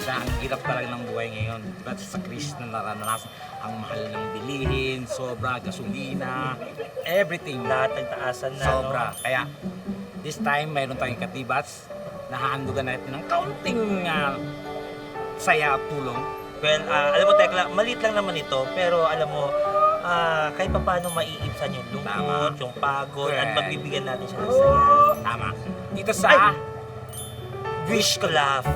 Ang hirap talaga ng buhay ngayon. But sa Chris na naranasan, ang mahal ng bilihin, sobra, gasolina, everything. Lahat nagtaasan na, Sobra. no? Kaya, this time, mayroon tayong katibats. Nahahandugan natin ng kaunting saya at tulong. Well, alam mo, Tekla, maliit lang naman ito, pero alam mo, kahit pa paano maiibsan yung lungkot, Tama. yung pagod, at Correct. magbibigyan natin siya ng saya. Tama. Dito sa... Ay! Wish ko laugh.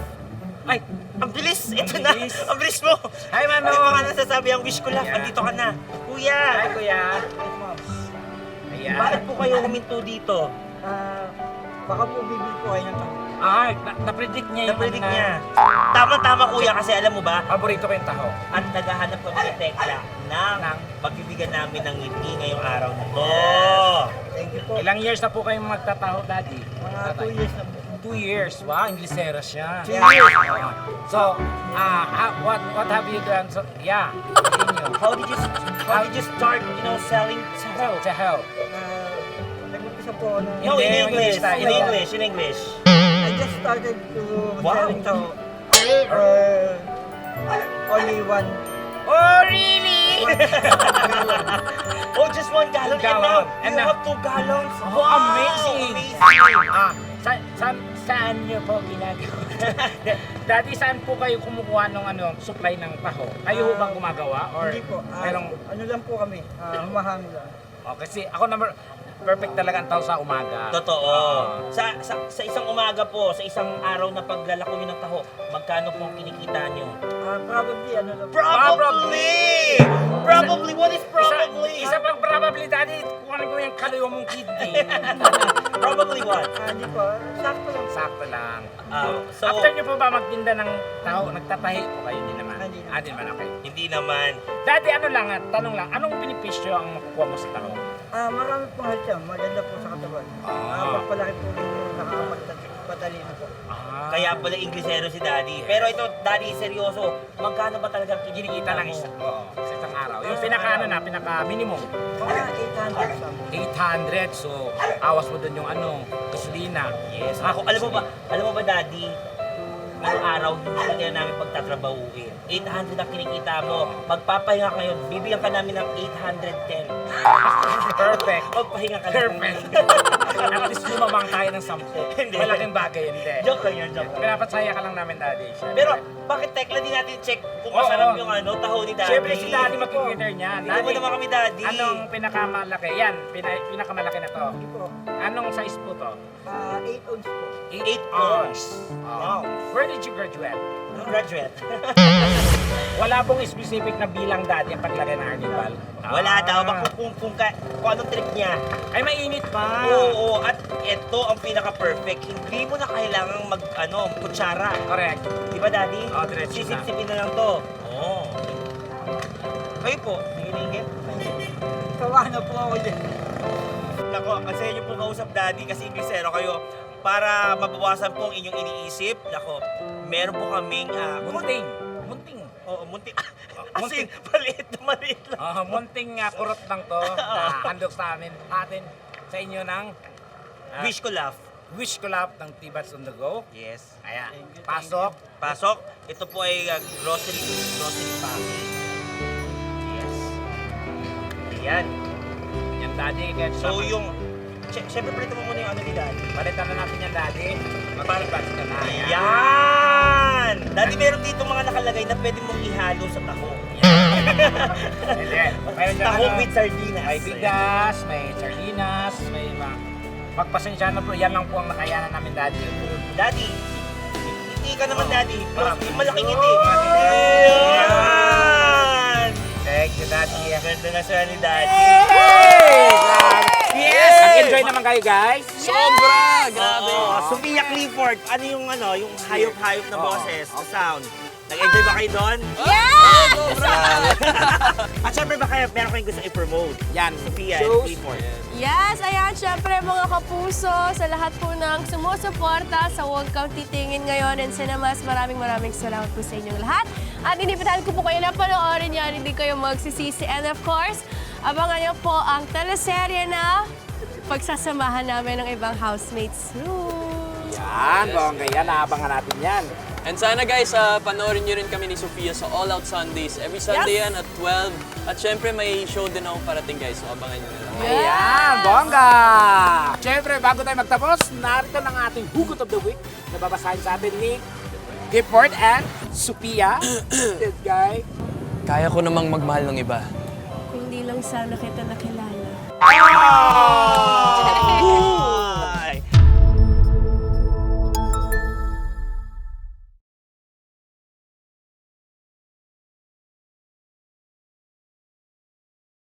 Ay! Ang bilis! Ito Ang na! bilis. Ang bilis mo! Hi, Manong! Ano pa nga nasasabi ang wish ko laugh? Yeah. Andito ka na. Kuya! Hi, Kuya! Ayan. Bakit po kayo huminto dito? Baka po bibili po kayo ng taho. Ay, na-predict niya yung Na-predict ano na- niya. Tama-tama kuya kasi alam mo ba, Paborito ko yung taho. at naghahanap kami ni Tekla ng Ng? pagbibigyan namin ng ngiti ngayong araw na to. Thank you po. Ilang years na po kayong magtataho, Daddy? Mga 2 years na po. 2 years. Wow, Inglesera siya. 2 years. So, what have you done? So, yeah, continue. How did you start, selling taho? Taho. Nag-umpisa po ako na... No, in Hindi, English. English tayo. In English. I just started to Wow. selling taho. Only one. Oh, really? Oh, just 1 gallon. Gallon. And And now, you now- have 2 gallons. Oh, Wow! amazing. Saan niyo po ginagawa? Daddy, saan po kayo kumukuha ng supply ng taho? Kayo ho bang gumagawa? Or Hindi po. merong... Ano lang po kami. Humahangin lang. Oh, kasi ako perfect talaga ang taho sa umaga. Totoo. Sa isang umaga po, sa isang araw na paglalako nyo ng taho, magkano po ang kinikita nyo? Probably ano lang. Probably! Probably? What is probably? Isa pang probably, Daddy, kung ano yung kalayo mong kidney. Probably what? Hindi po. Sakto lang. Sakto lang. So, After niyo po ba magtinda ng taho, nagtatahi o kayo din naman? Hindi. Di naman, okay. hindi naman. Daddy, tanong lang, anong benepisyo ang makukuha mo sa taho? Marami pong health yan. Maganda po sa katawan. Pagpalaki po yung nakakapagpatalino po. Kaya pala Inglesero si Daddy. Pero ito, Daddy, seryoso, magkano ba talaga ang Kinikita lang isa. Oo, sa isang araw. Yung pinaka minimum. Mga 800 something. 800. So, awas mo dun yung gasolina. Yes. Ako, alam mo ba, Daddy, ngayong araw, hindi na namin pagtatrabahuin. 800 ang kinikita mo. Magpapahinga ka ngayon, bibigyan ka namin ng 810. Perfect. Magpahinga ka na. Perfect. At least lumamang tayo ng 10. Hindi. Malaking bagay, hindi. Joke lang yun, joke lang. Pinapasaya ka lang namin, Daddy. Siyempre. Pero, bakit Tekla di natin check kung Oo. masarap yung taho ni Daddy? Siyempre si Daddy mag-winner niya. Hindi mo naman kami, Daddy. Anong pinakamalaki? Yan, pinakamalaki na to. Hindi po. Anong size po to? 8 ounce po. 8 ounce. Wow. Where did you graduate? Graduate. Wala pong specific na bilang, Daddy, ang paglagay ng arnibal. Wala daw. Baka kung anong trick niya. Ay, mainit pa. Oo, at ito ang pinaka-perfect. Hindi mo na kailangang kutsara. Correct. Di ba, Daddy? Oo, diretso na. Sisip-sipin na lang to. Oo. Kayo po, nangingit. Sawa na po ako dyan. Nako, kasi inyo po kausap, Daddy, kasi Inglesero kayo. Para mabawasan po ang inyong iniisip, nako, meron po kaming Munting. Oo, munting. Munting. Asin, maliit lang. Munting kurot lang to na handog sa atin, sa inyo ng Wish ko laugh. Wish ko love ng Tibats on the go. Yes. Ayan, Thank you, pasok. Pasok. Ito po ay grocery package. Yes. Ayan. Yan, Daddy. Kaya So yung, siyempre palito mo muna yung ni Daddy. palitan na natin yan, Daddy. Magpalibas ka na. Ayan! Daddy, meron dito mga nakalagay na pwede mong ihalo sa taho. Hindi. Meron dyan, Taho with sardinas. may bigas, may sardinas, may pagpasensya na po. Yan lang po ang nakayanan namin, Daddy. Daddy, hindi ka naman, Daddy. Ah. Yung malaking ngiti. Ayan. Ayan! Thank you, Daddy. Ganda na siya ni Daddy. Yes! Nag-enjoy naman kayo, guys. Sobra! Grabe! Sophia Clifford, ano yung hayop-hayop na boses, na sound? Nag-enjoy ba kayo doon? Yes! At syempre ba kayo, meron kayong gusto i-promote? Yan, Sophia shows. Clifford. Yes, ayan, syempre mga kapuso, sa lahat po ng sumusuporta sa Huwag Kang Titingin ngayon and Cinemas, maraming salamat po sa inyong lahat. At inibitahan ko po kayo na panoorin yan, hindi kayo magsisisi. And of course, abangan niyo po ang teleserye na pagsasamahan namin ng ibang housemates soon. Yan, bongga yan. Naabangan natin yan. And sana guys, panoorin nyo rin kami ni Sofia sa All Out Sundays. Every Sunday yan at 12. At syempre may show din ako parating guys, so abangan nyo na lang. Ayan, bongga! Siyempre, bago tayo magtapos, narito ng ating Hugot of the Week na babasahin sa atin ni Gifford and Sophia. This guy. Kaya ko namang magmahal ng iba. Kung di lang sana kita nakilala. Oh!